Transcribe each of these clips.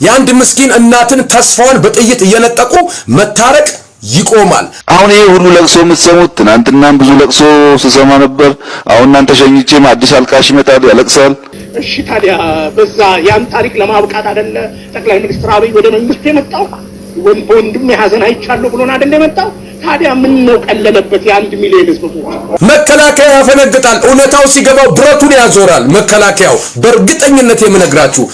የአንድ ምስኪን እናትን ተስፋውን በጥይት እየነጠቁ መታረቅ ይቆማል። አሁን ይሄ ሁሉ ለቅሶ የምትሰሙት ትናንትናም ብዙ ለቅሶ ስሰማ ነበር። አሁን እናንተ ሸኝቼም አዲስ አልቃሽ ይመጣል ያለቅሳል። እሺ ታዲያ በዛ ያን ታሪክ ለማብቃት አይደለ ጠቅላይ ሚኒስትር አብይ ወደ መንግስት የመጣው? ወንድም ያዘን አይቻለሁ ብሎን አይደለ የመጣው? ታዲያ ምን ነው ቀለለበት? የ1 ሚሊዮን ህዝብ መከላከያ ያፈነግጣል። እውነታው ሲገባው ብረቱን ያዞራል። መከላከያው በእርግጠኝነት የምነግራችሁ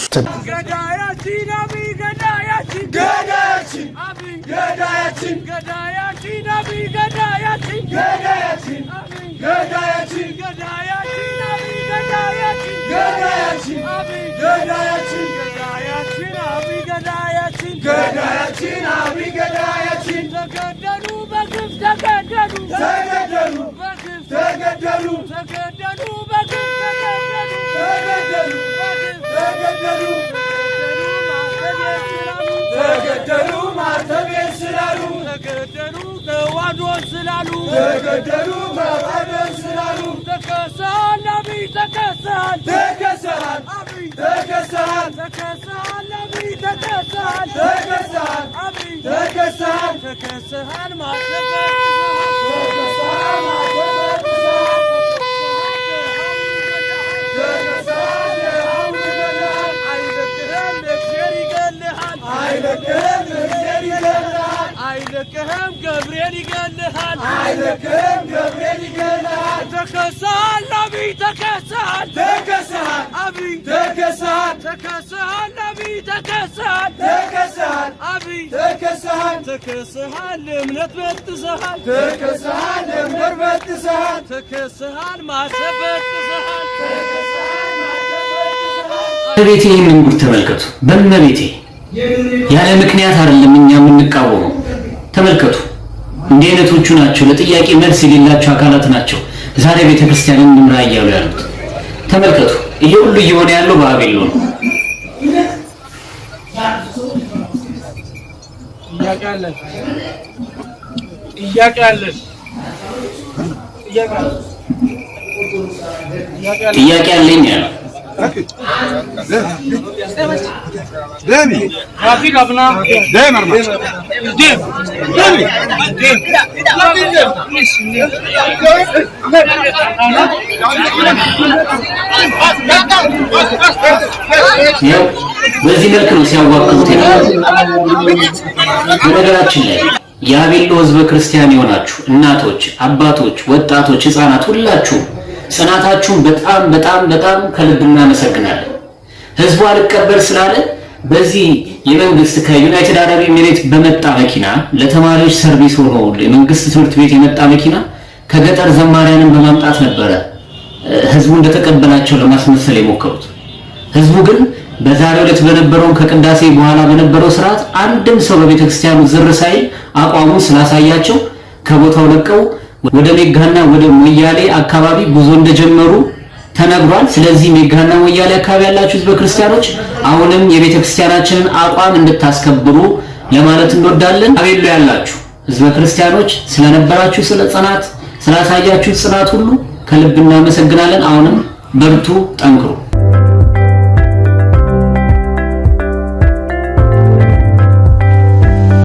አይለቅህም ገብርኤል ይገልሃል አይለቅህም ገብርኤል ይገልሃል ተከሳል አብይ ተከሳል ተከሳል አብይ ተከሳል ተከሳል አብይ ተከሳል ተከሳል አብይ ተከሳል ተከሳል እምነት በጥሰሃል ተከሳል እምነት በጥሰሃል ተከሳል ማሰብ በጥሰሃል ተከሳል ማሰብ በጥሰሃል። ቤቴ ይህንን ጉድ ተመልከቱ። በእመቤቴ ያለ ምክንያት አይደለም እኛ የምንቃወመው። ተመልከቱ፣ እንዲህ አይነቶቹ ናቸው ለጥያቄ መልስ የሌላቸው አካላት ናቸው ዛሬ ቤተክርስቲያንን እንምራ እያሉ ያሉት። ተመልከቱ፣ ይሄ ሁሉ እየሆነ ያለው በአቤሎ ነው። ጥያቄ አለኝ ያለው دامي ما في قبنا دايما ديم በዚህ መልክ ነው ሲያዋቅሩት በነገራችን ላይ የአቤሎ ህዝበ ክርስቲያን የሆናችሁ እናቶች፣ አባቶች፣ ወጣቶች፣ ህፃናት ሁላችሁ ጽናታችሁን በጣም በጣም በጣም ከልብ እናመሰግናለን። ህዝቡ አልቀበል ስላለ በዚህ የመንግስት ከዩናይትድ አረብ ኤሚሬት በመጣ መኪና ለተማሪዎች ሰርቪስ ሆኖ የመንግስት ትምህርት ቤት የመጣ መኪና ከገጠር ዘማሪያንን በማምጣት ነበረ ህዝቡ እንደተቀበላቸው ለማስመሰል የሞከሩት። ህዝቡ ግን በዛሬው ዕለት በነበረው ከቅዳሴ በኋላ በነበረው ስርዓት አንድም ሰው በቤተክርስቲያኑ ዝር ሳይል አቋሙን ስላሳያቸው ከቦታው ለቀው ወደ ሜጋና ወደ ሞያሌ አካባቢ ጉዞ እንደጀመሩ ተነግሯል። ስለዚህ ሜጋና ሞያሌ አካባቢ ያላችሁ ህዝበ ክርስቲያኖች አሁንም የቤተክርስቲያናችንን አቋም እንድታስከብሩ ለማለት እንወዳለን። አቤሎ ያላችሁ ህዝበ ክርስቲያኖች ስለነበራችሁ ጽናት ስላሳያችሁ ጽናት ሁሉ ከልብ እናመሰግናለን። አሁንም በርቱ፣ ጠንክሩ።